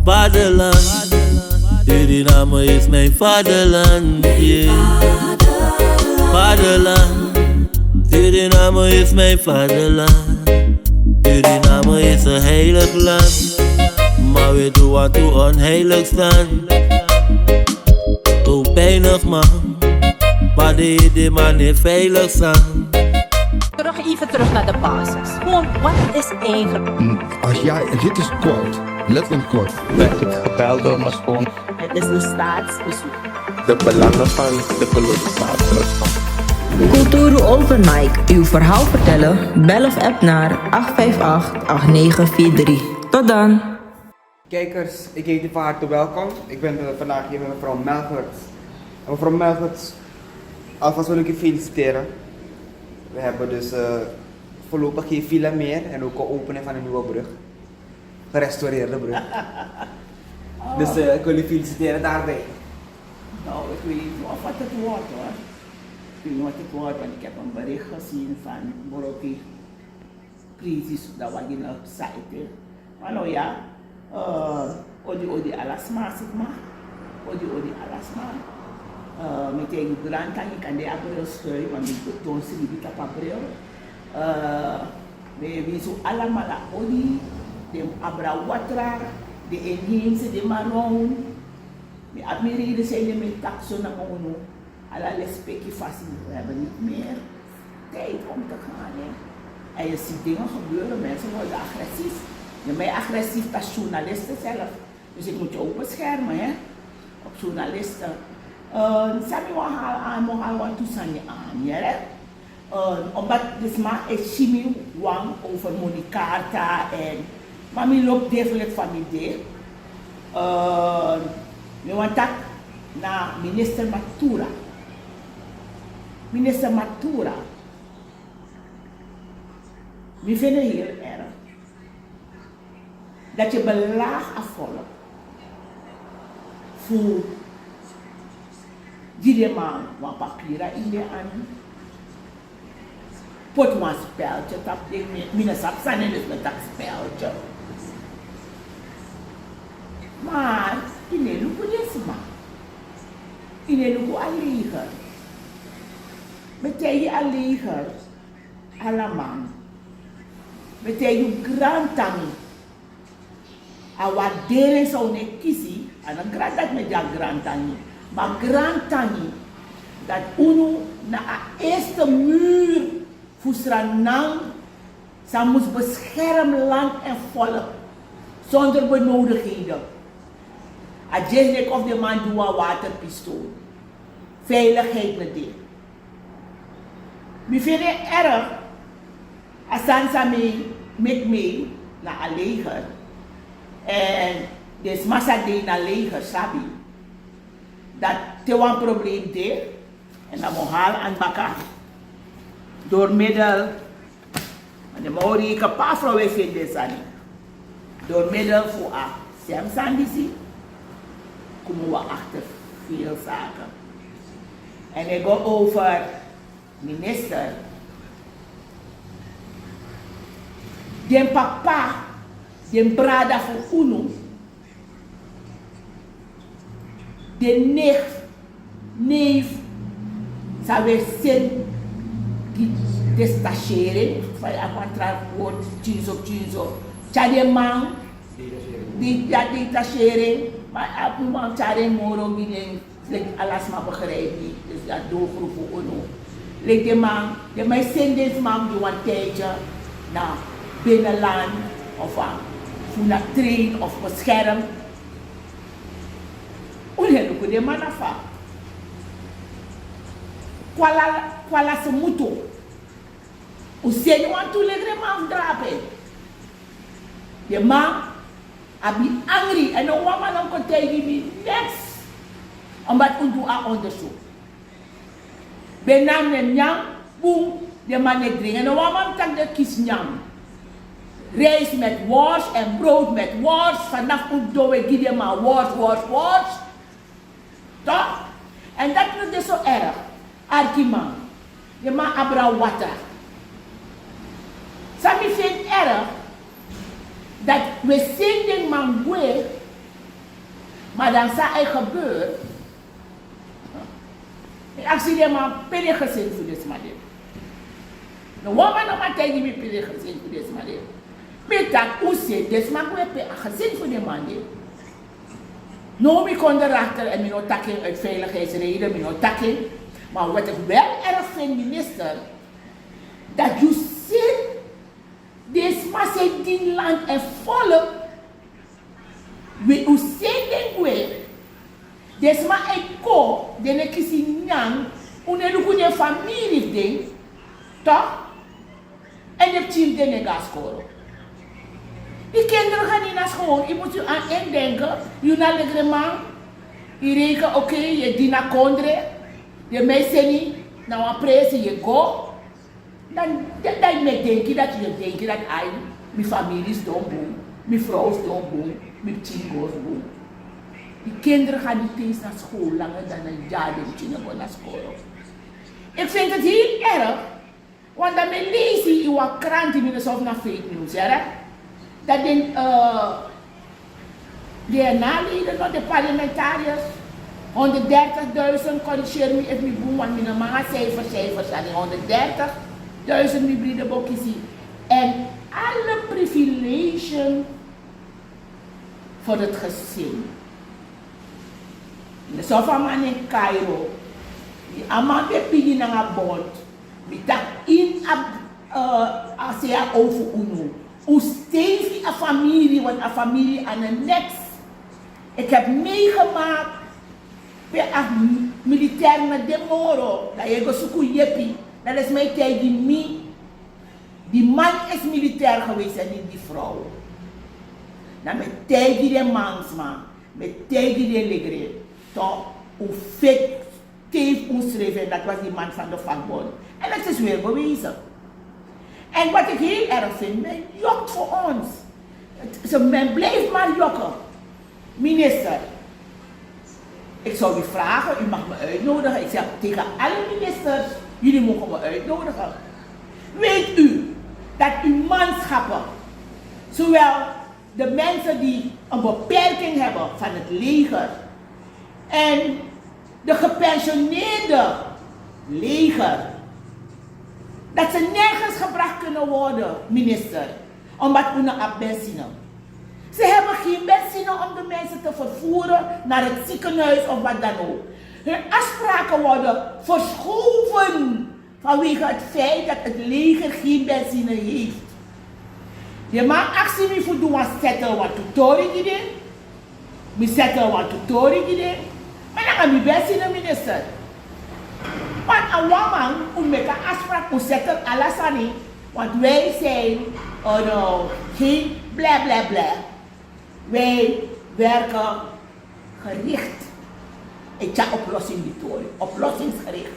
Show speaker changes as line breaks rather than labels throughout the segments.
Vaderland, Suriname is mijn vaderland, yeah. Vaderland, Suriname is mijn vaderland. Suriname is een heilig land, maar we doen wat toe onheilig staan. Zo pijnig man, maar de man niet veilig staan.
Even terug naar de basis. Gewoon, wat is eigenlijk?
Als jij, dit is kort, letterlijk kort.
Werd ik gebeld door mijn schoon.
Het is een staatsbezoek.
De belangen van de colonisatie.
Kulturu Open Mic. Uw verhaal vertellen? Bel of app naar 858-8943. Tot dan.
Kijkers, ik heet u van harte welkom. Ik ben vandaag hier met mevrouw Melgerts. En mevrouw Melgerts, alvast wil ik u feliciteren. We hebben dus voorlopig geen file meer en ook een opening van een nieuwe brug. Gerestaureerde brug. Dus ik wil u feliciteren daarbij.
Nou, ik weet niet of wat het wordt hoor. Ik weet niet wat het wordt, want ik heb een bericht gezien van Boroki. Crisis, dat was in een site. Maar nou ja, odi alasma zeg maar. Odi alasma. Met die grant aan je kan de april schuiven, want ik toon ze niet op april. We zo allemaal odi, de abra watra, de inheemse, de maroon. De admireren zijn de met taxon naar ono. Alla respectie vast. We hebben niet meer tijd om te gaan. Hè. En je ziet dingen gebeuren, mensen worden agressief. Je bent agressief als journalisten zelf. Dus ik moet je ook beschermen, hè? Op journalisten. Sami mohal want toesanje aan, ja? Omdat dus maar is chimie wang over Monicarta en maar mi loopt degelijk van idee. We want dat naar minister Matura. Minister Matura. We vinden heel erg dat je belaag afvolgt voor die man wat papieren in de aan. Pot een speltje, tap de minister zijn dus met dat speltje. Maar in de lucht is maar. In de lucht alleen. Meteen je alleen. Allemaal. Meteen je grandtangi. A waardering zou ne kiezen. En een grandtangi met jouw grandtangi. Maar grandtangi. Dat uno na a eerste muur. Fusranang. Ze moest beschermen land en volk. Zonder benodigdheden. A jesnek of de man doet een waterpistool. Veiligheid met dit. Ik vind het erg. Als Sansa met mij naar een leger. En dus massa de naar leger, sabi. Dat te een probleem deed. En dan moet haal aan bakken. Door middel. En dan moet ik een paar vrouwen vinden. Door middel voor a Samsandisi. Komen we achter veel zaken. En ik ga over minister. Den papa, den brada voor uno. Den neef, zou we zien die detachering, van je contract wordt chinzo. Tjade man, die detachering, maar op een moment tjade moro binnen, alles maar begrijpt niet, dus dat doelgroep voor uno. Like de man zien deze man die een tijdje naar binnenland of voor naar train of bescherm. Hoe de man af? Kwala se moeten. Hoe zijn je want toe leggen man drapen? De man abi angry en de woman dan kon tegen me next. Omdat we doen een onderzoek. Benam en nyam, boom, de man net drinken. En de woman tak de kies nyam. Rijst met worst en brood met worst. Vanaf doen we gieden maar worst. Toch? En dat is dus zo erg. Arkiman. De man abra water. Sami vindt erg dat we zien de man weer Maar dan zou er gebeuren. Ik zie je maar pille gezin voor deze manier. De woman nog maar tegen me pille gezin voor deze manier. Met dat oeze, dus maar we hebben een gezin voor die manier. Nou, we konden erachter en we nog takken uit veiligheidsreden, we nog takken. Maar wat ik wel erg vind, minister, dat je ziet, deze maar zijn die land en volk, we zien we. Deze maar een ko, de ne kisi nyang, une familie ding, toch? En de team de ne gaskoro. Die kinderen gaan niet naar school. Je moet je aan indenken. Je naar de man. Je rekent oké, je dina kondre. Je meisje niet. Nou een prijs je go. Dan denk je dat mijn familie is boem. Mijn vrouw is boem. Mijn team goes boem. Die kinderen gaan niet eens naar school langer dan een jaar naar school. Ik vind het heel erg. Want dan lees je in wat kranten of naar fake news. Hè? Dat de naleden nog de parlementariërs 130.000, corrigeer me even niet boem, want mijn mama cijfers aan 130.000 hybride bokjes. En alle privileges voor het gezin. De sofaman in Cairo, die allemaal bepingen naar een bond, die dat in ASEA over UNO. Hoe stevig een familie aan de next. Ik heb meegemaakt bij een militair met de Moro. Dat je zoekt jeppie. Dat is mijn tijd die me. Die man is militair geweest en niet die vrouw. Dan met tijd die de mansman. Met tijd die de legre. Toch, hoe vet Steve ons schreef, dat was die man van de vakbond. En dat is weer bewezen. En wat ik heel erg vind, men jokt voor ons. Men blijft maar jokken. Minister, ik zou u vragen, u mag me uitnodigen. Ik zeg tegen alle ministers, jullie mogen me uitnodigen. Weet u dat uw manschappen, zowel de mensen die een beperking hebben van het leger en de gepensioneerde leger, dat ze nergens gebracht kunnen worden, minister, omdat we een benzine. Ze hebben geen benzine om de mensen te vervoeren naar het ziekenhuis of wat dan ook. Hun afspraken worden verschoven vanwege het feit dat het leger geen benzine heeft. Je mag actie niet voor doen, want zetten wat tutorial idee. We zetten wat tutorial idee. Maar dan gaan we benzine, minister. Want een woman moet met een afspraak moet zetten alles. Want wij zijn geen bla bla bla. Wij werken gericht. Ik ga oplossingsgericht.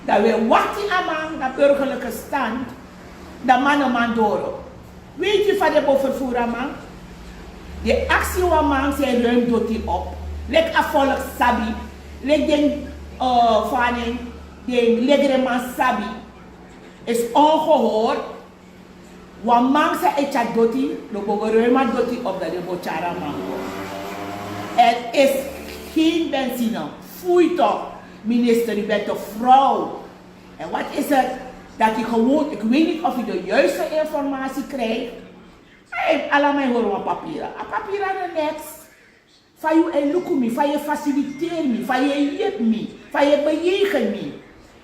Dat we wachten aan de burgerlijke stand. Dat man door. Weet je van de bovenvoer man? De actie man zijn ruim door die op. Lek afvolg sabi. Lek den van de legreman sabi. Is ongehoord. Want man zei etja doti, lo bogo ruima doti op dat de bochara man. Er is geen benzine. Foei toch, minister, u bent een vrouw. En wat is het? Dat je gewoon, ik weet niet of je de juiste informatie krijgt. Allemaal horen wat papieren. A papieren aan de next. Van je en me, van je faciliteer me, van je jip me, van je bejegen me.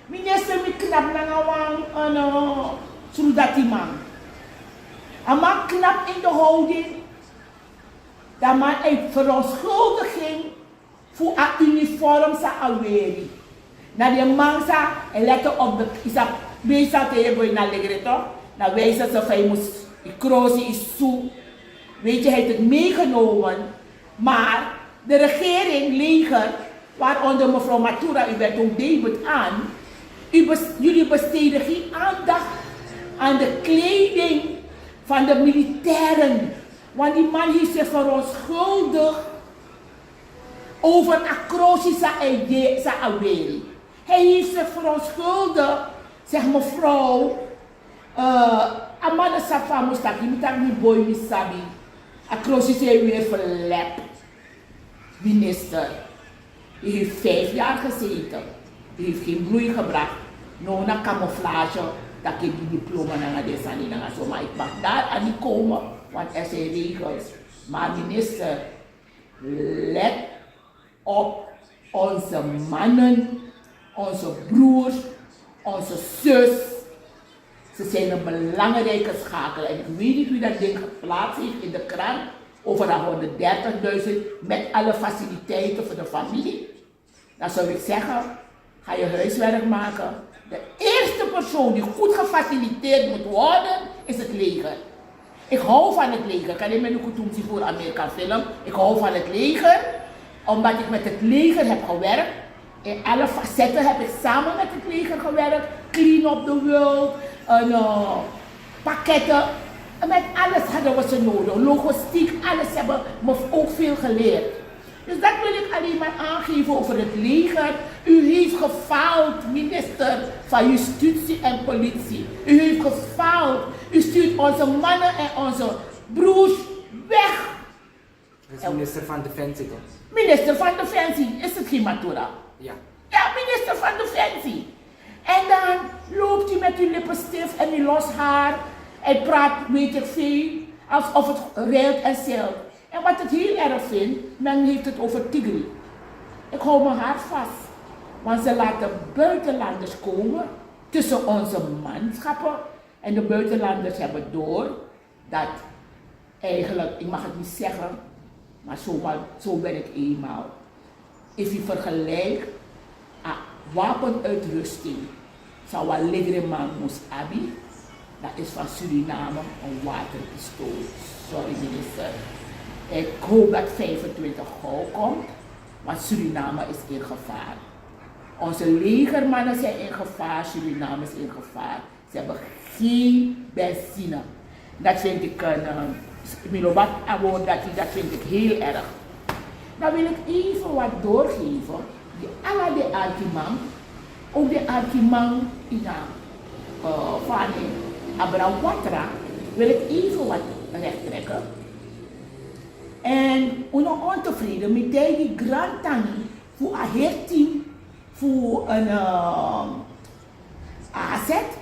Minister, me knap naar een soldatie man. Een man knap in de houding. Dat man een verontschuldiging voor een uniform sa aweri. Na de man sa en letter op de isa bezig te hebben naar legreto. Na wijze ze van je moest krozen is zo. Weet je, hij heeft het meegenomen. Maar de regering, leger, waaronder mevrouw Matura, u bent ook debet aan. Jullie besteden geen aandacht aan de kleding van de militairen. Want die man heeft zich verontschuldigd over acrosie sa aweri. Hij heeft zich verontschuldigd, zeg mevrouw, amana safa mustaki, mitak mi boy mi sabi. Acrosie sa weer verlep. minister. U heeft 5 jaar gezeten. U heeft geen bloei gebracht. Nou, na camouflage, dat ik die diploma naar de sanina zo. Maar ik mag daar aan niet komen, want er zijn regels. Maar minister, let op onze mannen, onze broers, onze zus. Ze zijn een belangrijke schakel. En ik weet niet wie dat ding geplaatst heeft in de krant over dat 130.000 met alle faciliteiten voor de familie. Dan zou ik zeggen, ga je huiswerk maken. De eerste persoon die goed gefaciliteerd moet worden, is het leger. Ik hou van het leger. Kan je me nog doen voor Amerika film? Ik hou van het leger, omdat ik met het leger heb gewerkt. In alle facetten heb ik samen met het leger gewerkt. Clean up the world, pakketten. En met alles hadden we ze nodig. Logistiek, alles hebben me ook veel geleerd. Dus dat wil ik alleen maar aangeven over het leger. U heeft gefaald, minister van Justitie en Politie. U heeft gefaald. U stuurt onze mannen en onze broers weg.
Dat is minister van Defensie toch?
Minister van Defensie, is het geen Matura?
Ja.
Ja, minister van Defensie. En dan loopt u met uw lippenstift en uw los haar en praat weet ik veel, alsof het reilt en zeilt. En wat ik heel erg vind, men heeft het over Tigri. Ik hou mijn hart vast, want ze laten buitenlanders komen tussen onze manschappen. En de buitenlanders hebben door dat eigenlijk, ik mag het niet zeggen, maar zo ben ik eenmaal. Als je vergelijkt wapenuitrusting, zou wel Ligreman moest abi, dat is van Suriname een waterpistool. Sorry minister. Ik hoop dat 25 gauw komt, want Suriname is in gevaar. Onze legermannen zijn in gevaar, Suriname is in gevaar. Ze hebben geen benzine. Dat vind ik dat vind ik heel erg. Dan wil ik even wat doorgeven. Die alle de Arkimang, ook de Arkimang in van Abraham Watra, wil ik even wat recht trekken. En ontevreden met die grand tangi voor een heel team voor een asset,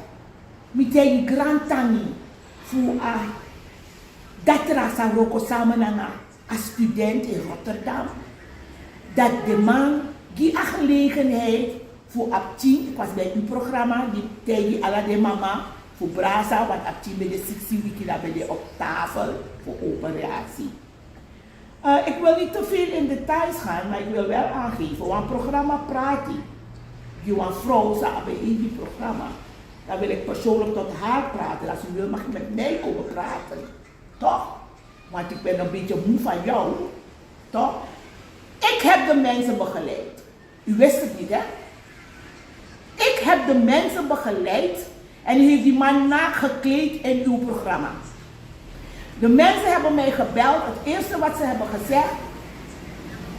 met die grand tangi voor dat rasa roko samen met een student in Rotterdam, dat de man die een gelegenheid voor Abtien, ik was bij uw programma, die tegen alle de mama, voor Brasa, want Abtien bij de 16 weken daar bij de op tafel voor operatie. Ik wil niet te veel in details gaan, maar ik wil wel aangeven, want het programma praat die. Je een vrouw staat bij in die programma. Dan wil ik persoonlijk tot haar praten. Als u wil mag je met mij komen praten. Toch? Want ik ben een beetje moe van jou. Toch? Ik heb de mensen begeleid. U wist het niet, hè? Ik heb de mensen begeleid en u heeft die man nagekleed in uw programma. De mensen hebben mij gebeld. Het eerste wat ze hebben gezegd,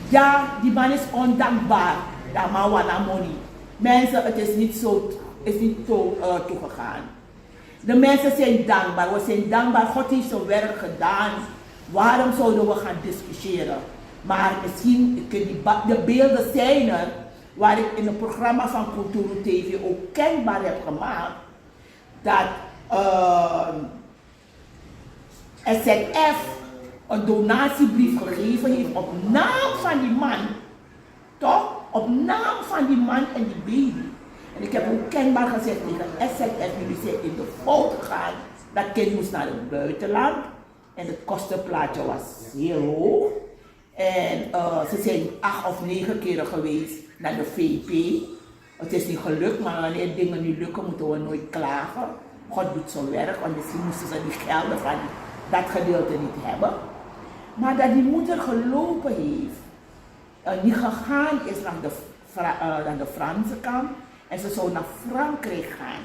ja, die man is ondankbaar. Dat man wana money. Mensen, het is niet zo toegegaan. De mensen zijn dankbaar. We zijn dankbaar. God heeft zijn werk gedaan. Waarom zouden we gaan discussiëren? Maar misschien, de beelden zijn er, waar ik in het programma van Cultuur TV ook kenbaar heb gemaakt, dat SZF een donatiebrief gegeven heeft op naam van die man. Toch? Op naam van die man en die baby. En ik heb ook kenbaar gezegd tegen SZF, jullie zijn in de fout gegaan. Dat kind moest naar het buitenland. En het kostenplaatje was heel hoog. En ze zijn 8 of 9 keren geweest naar de VP. Het is niet gelukt, maar wanneer dingen niet lukken, moeten we nooit klagen. God doet zijn werk, want misschien moesten ze die gelden van dat gedeelte niet hebben. Maar dat die moeder gelopen heeft, niet gegaan is naar de Franse kant en ze zou naar Frankrijk gaan.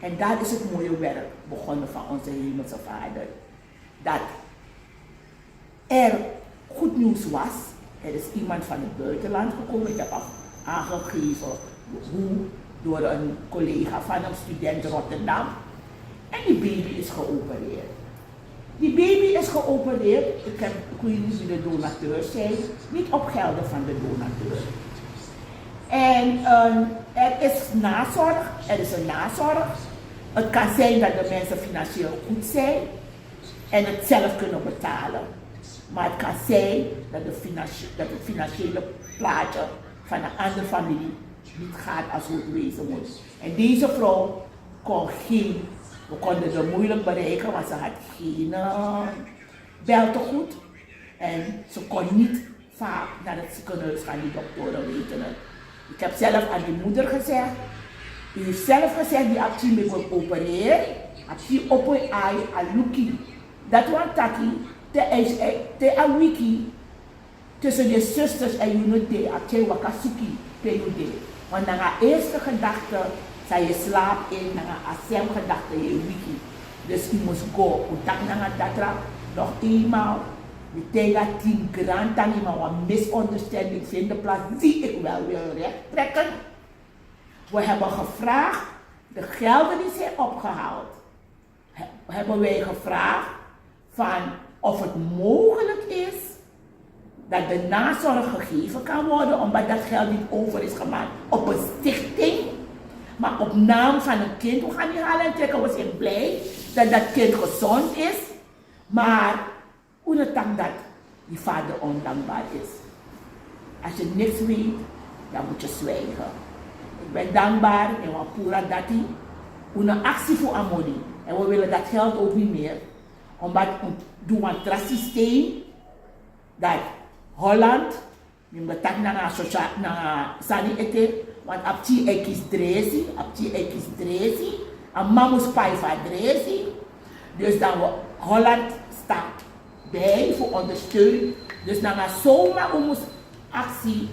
En daar is het mooie werk begonnen van onze hemelse Vader. Dat er goed nieuws was. Er is iemand van het buitenland gekomen. Ik heb aangegeven hoe door een collega van een student Rotterdam. En die baby is geopereerd. Die baby is geopereerd. Ik weet niet wie de donateurs zijn. Niet op gelden van de donateur. En er is nazorg. Er is een nazorg. Het kan zijn dat de mensen financieel goed zijn. En het zelf kunnen betalen. Maar het kan zijn dat, dat het financiële plaatje van een andere familie niet gaat als het wezen moet. En deze vrouw kon geen, we konden ze moeilijk bereiken, want ze had geen beltegoed. En ze kon niet vaak naar het ziekenhuis gaan, die doktoren weten het. Ik heb zelf aan die moeder gezegd, u heeft zelf gezegd, die actie mee wordt opereren, actie op een ai, a luki. Dat was taki, te a wiki, tussen de zusters en jullie, a te wakasuki, te jullie. Want na haar eerste gedachte, zei je slaap in, na haar asem gedachte, je wiki. Dus je moest go, utak na haar datra, nog eenmaal. De tegen 10 grand aan iemand wat misunderstanding vinden plaats die ik wel wil rechttrekken. We hebben gevraagd, de gelden die zijn opgehaald, hebben wij gevraagd van of het mogelijk is dat de nazorg gegeven kan worden, omdat dat geld niet over is gemaakt op een stichting, maar op naam van een kind. We gaan niet halen en trekken, we zijn blij dat dat kind gezond is, maar hoe het dan dat die vader ondankbaar is. Als je niks weet, dan moet je zwijgen. Ik ben dankbaar en we pura dati, een actie voor Amoni. En we willen dat geld ook niet meer, omdat we doen een systeem dat Holland, we betak naar sani ete, want apti ekis dresi, en mamus paiva dresi, dus dan we Holland staat bij voor ondersteuning. Dus dan gaan zomaar ons actie,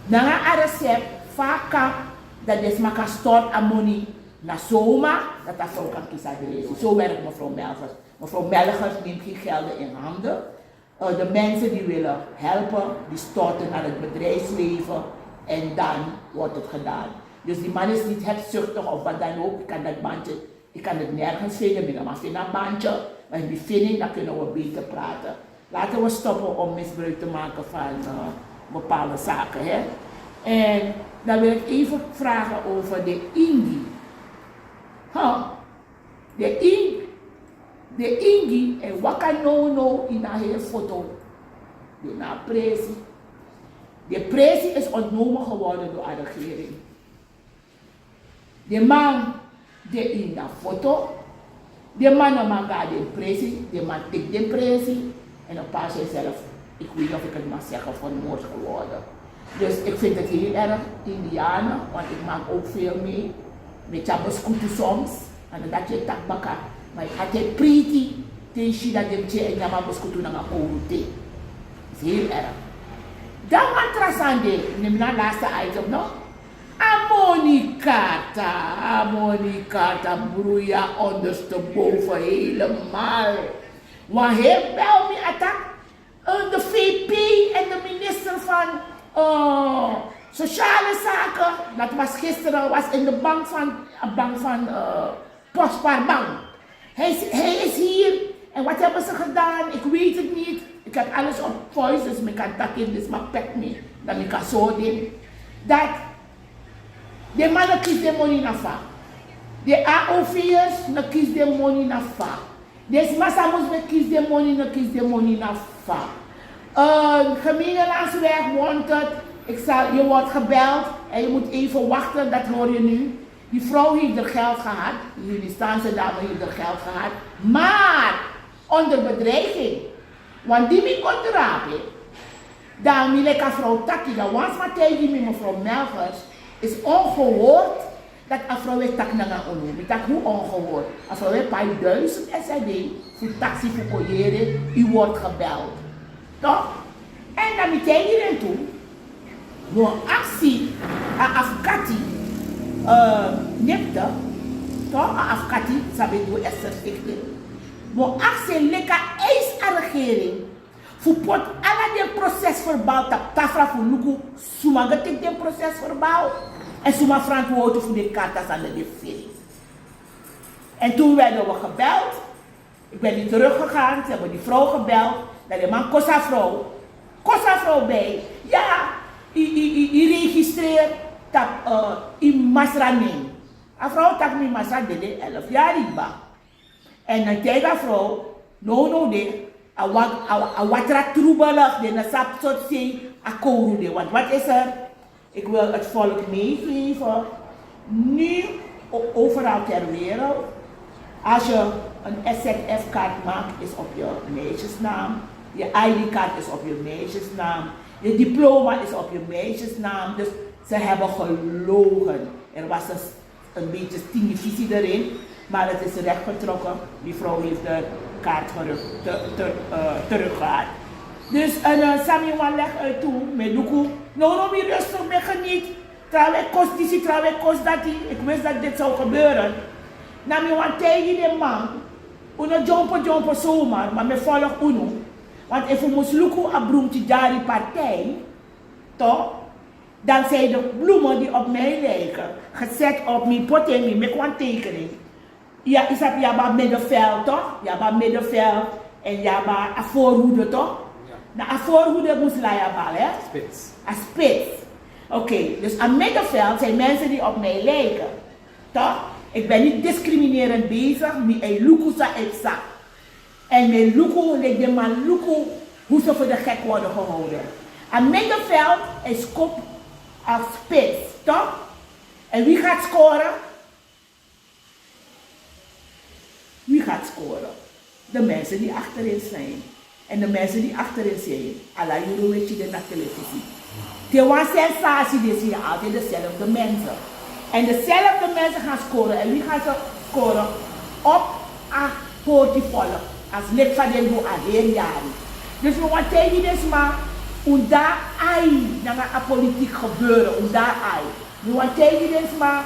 dan gaan een recept vaak dat is maar kan stort aan money naar zomaar dat dat vrouw kan kiezen. Zo werkt mevrouw Melgers. Mevrouw Melgers neemt geen gelden in handen. De mensen die willen helpen, die storten naar het bedrijfsleven en dan wordt het gedaan. Dus die man is niet hebzuchtig of wat dan ook. Ik kan het nergens vinden, maar vind een bandje. Maar in die vinding, dan kunnen we beter praten. Laten we stoppen om misbruik te maken van bepaalde zaken. Hè? En dan wil ik even vragen over de Ingi. De Ingi en Wakanono in een hele foto. De presi. De presi is ontnomen geworden door de regering. De man die in de foto. De man gaat de presi, de man tikt de presi en een paar zijn zelf, ik weet niet of ik het mag zeggen, vermoord geworden. Dus ik vind het heel erg, Indianen, want ik maak ook veel mee, met Chabaskutu soms, en dat je takbaka, maar ik had het pretty, tegen dat je en Chabaskutu naar een dat is heel erg. Dan wat trasande, neem na laatste item nog. Amonikata broeia ondersteboven helemaal. Want hij bel me attack. De VP en de minister van Sociale Zaken, dat was gisteren, was in de bank van Postpaarbank. Hij is hier en wat hebben ze gedaan? Ik weet het niet. Ik heb alles op voice, dus ik kan takken, dus maar pek me. Dan ik kan zo doen. Dat de mannen kies de money na fa. De AOV'ers na kies de money na fa. De massamos na kies de money na fa. Gemeenlandsweg want het. Je wordt gebeld en je moet even wachten, dat hoor je nu. Die vrouw heeft er geld gehad, die Staanse dame heeft er geld gehad, maar onder bedreiging. Want die mi komt rapen. Dan mi leka vrouw Taki, dan was maar tegen me mevrouw Melgers. Is ongehoord dat een vrouw weer tak naar een onnoem. Dat hoe ongehoord. Als vrouw weer paar 1000 SRD voor taxi voor koyeren, u wordt gebeld. Toch? En dan meteen hierin toe. Door actie aan Afkati nipte. Toch? Aan Afkati, sabi doe Esther stichting. Door actie lekker eis aan de regering. Voor pot alle die procesverbaal tafra voor Luku, suma getik die procesverbaal en suma verantwoordelijk voor de kartas aan de defering. En toen werden we gebeld Ik ben niet teruggegaan, ze hebben die vrouw gebeld. Dat die man kosa vrouw bij. Ja, je registreert dat in Masraning. Een vrouw tak mi Masra dele 11 jaar riba. En dan tegen een vrouw, no de, a watra troebelig, de na sap soort zee, a kouru de. Want wat is er? Ik wil het volk meegeven. Nu overal ter wereld, als je een SZF-kaart maakt, is op je meisjesnaam. Je ID-kaart is op je meisjesnaam. Je diploma is op je meisjesnaam. Dus ze hebben gelogen. Er was een beetje stingevisie erin, maar het is rechtgetrokken. Die vrouw heeft de kaart teruggehaald. Dus Samuel legt uit toe, met Luku, no, weer rustig, me geniet. Trouwens, kost dat die. Ik wist dat dit zou gebeuren. Nou, ik want tegen die man, uno jumpen zomaar, maar me volg uno. Want if we moest lukken een bloemtje daar die partij, toch? Dan zijn de bloemen die op mij lijken, gezet op mijn pot en mijn kwantekening. Ja, is dat ja, maar middenveld, toch? Ja, maar middenveld en ja, maar een voorhoede, toch? Ja. Nou, een voorhoede moest laaienbal, hè?
Spits.
Een spits. Oké, dus aan middenveld zijn mensen die op mij lijken. Toch? Ik ben niet discriminerend bezig, maar ik luku sa eksa. En mijn luku, lijkt de man luku, hoe ze voor de gek worden gehouden. Aan middenveld is kop als spits, toch? En wie gaat scoren? Wie gaat scoren? De mensen die achterin zijn. En de mensen die achterin zijn, alla jullie weet je de televisie. Er was sensatie, dus hier altijd dezelfde mensen. En dezelfde mensen gaan scoren. En wie gaat ze scoren? Op een portfolio. Als lid van de doe alleen jaren. Dus we want tegen dit maar, hoe daar ai, dan gaat politiek gebeuren, hoe daar ai. We want tegen dit maar,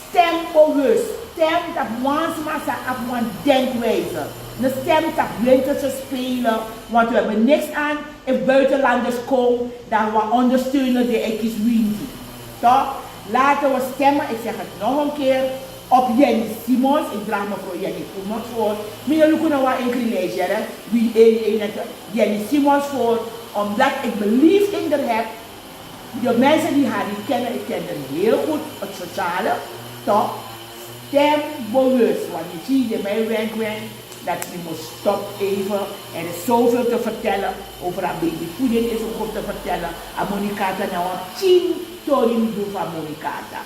stem bewust. Stem dat ons maar op een denkwijze. De stem dat winterse spelen, want we hebben niks aan if buitenlanders komen, dan we ondersteunen de ekis winti. Toch? Laten we stemmen, ik zeg het nog een keer, op Jenny Simons. Ik draag me voor Jenny Simons voor. Meneer Lukuno wa in Krileesje, wie Jenny Simons voor, omdat ik belief in haar heb. De mensen die haar niet kennen, ik ken haar heel goed, het sociale, toch? Stem bewust, want je ziet in mijn wenk dat je moet stoppen even. Er is zoveel te vertellen over haar babyvoeding, is ook goed te vertellen. Aan Monicata nou een 10 torim doen van Monicata.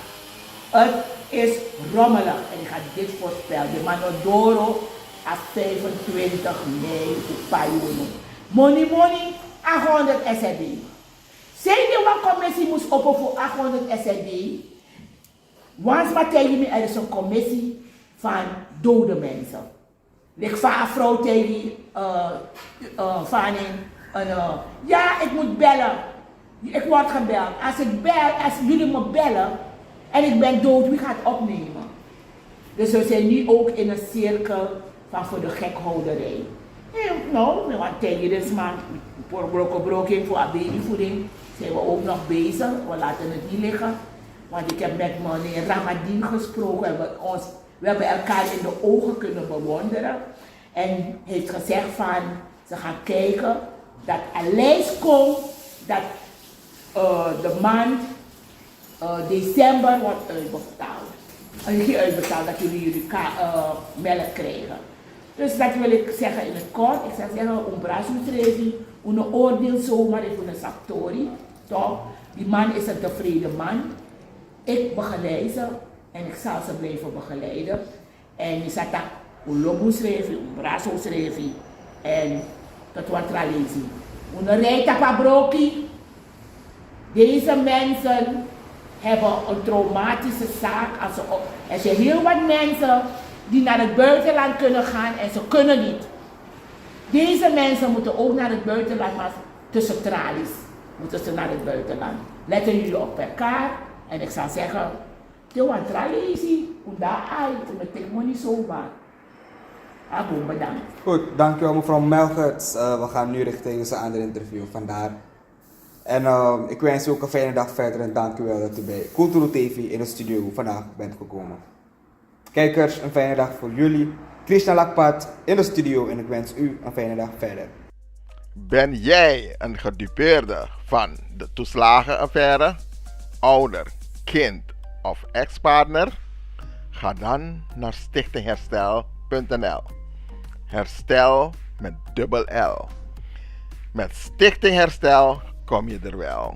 Het is rommelig en ik ga dit voorspellen. De Manodoro op 25 mei op Payuno. Money, 800 SRD. Zijn die wat commissie moest open voor 800 SRD? Once maar tegen me, er is een commissie van dode mensen. Ik vraag een vrouw tegen ja, ik moet bellen. Ik word gebeld. Als jullie me bellen en ik ben dood, wie gaat opnemen? Dus we zijn nu ook in een cirkel van voor de gekhouderij. Nou, want tegen dit maand, broken voor babyvoeding, zijn we ook nog bezig. We laten het niet liggen. Want ik heb met meneer Ramadien gesproken. We hebben elkaar in de ogen kunnen bewonderen. En hij heeft gezegd van, ze gaan kijken dat een lijst komt dat de maand december wordt uitbetaald. Uitbetaald dat jullie melk krijgen. Dus dat wil ik zeggen in het kort. Ik zou zeggen, een brazoetrevi, een oordeel zomaar even een saptori. Toch? Die man is een tevreden man. Ik begeleid ze en ik zal ze blijven begeleiden. En je zat daar een lobusrevi, een brazoetrevi en dat wordt tralezi. Een rijtapabroki. Deze mensen hebben een traumatische zaak. Er zijn heel wat mensen die naar het buitenland kunnen gaan en ze kunnen niet. Deze mensen moeten ook naar het buitenland, maar tussen tralies moeten ze naar het buitenland. Letten jullie op elkaar en ik zou zeggen, je want tralies, daar ai, met money zomaar. Bedankt.
Goed, dankjewel mevrouw Melgerts. We gaan nu richting onze andere interview vandaar. En ik wens u ook een fijne dag verder en dankjewel dat u bij Culturo TV in de studio vandaag bent gekomen. Kijkers, een fijne dag voor jullie. Christian Lakpat in de studio en ik wens u een fijne dag verder.
Ben jij een gedupeerde van de toeslagenaffaire, ouder, kind of ex-partner? Ga dan naar stichtingherstel.nl. Herstel met dubbel L. Met Stichting Herstel kom je er wel.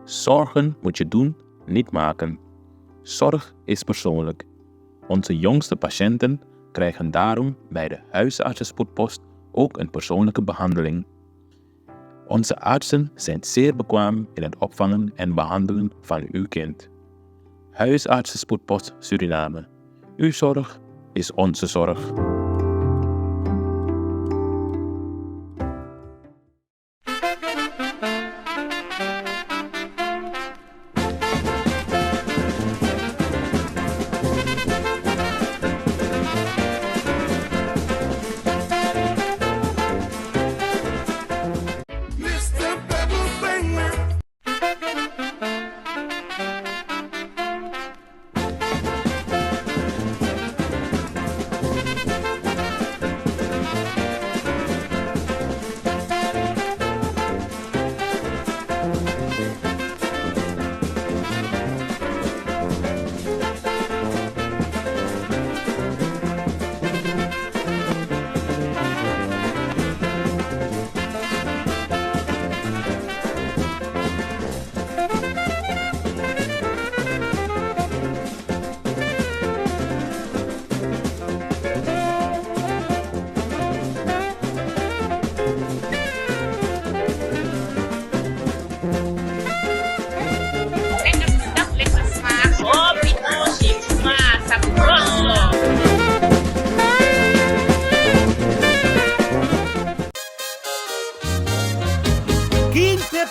Zorgen moet je doen, niet maken. Zorg is persoonlijk. Onze jongste patiënten krijgen daarom bij de huisartsenspoedpost ook een persoonlijke behandeling. Onze artsen zijn zeer bekwaam in het opvangen en behandelen van uw kind. Huisartsenspoedpost Suriname. Uw zorg is onze zorg.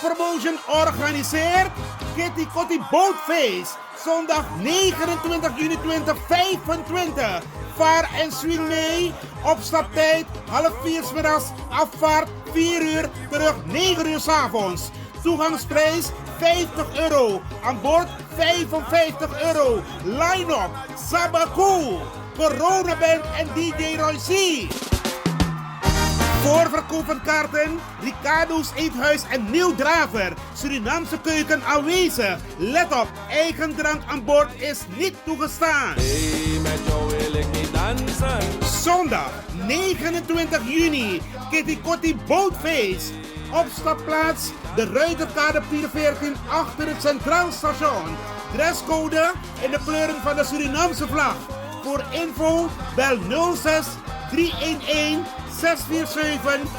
Promotion organiseert Kitty Kotti Boatfeest. Zondag 29 juni 2025. Vaar en swing mee. Opstaptijd 3:30 's middags. Afvaart 4 uur. Terug 9 uur 's avonds. Toegangsprijs €50. Aan boord €55. Line-up Sabaku, Coronaband en DJ Roy C. Voorverkoop van kaarten, Ricardo's Eethuis en Nieuw Draver. Surinaamse keuken aanwezig. Let op, eigen drank aan boord is niet toegestaan.
Hey, met jou wil ik niet dansen.
Zondag 29 juni, Kitty Kotti Boatfeest. Opstapplaats, de Ruiterkade 14 achter het Centraal Station. Dresscode in de kleuren van de Surinaamse vlag. Voor info bel 06 311 647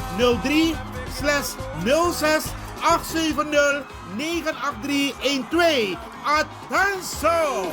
03/06 870 98312. Attenzo!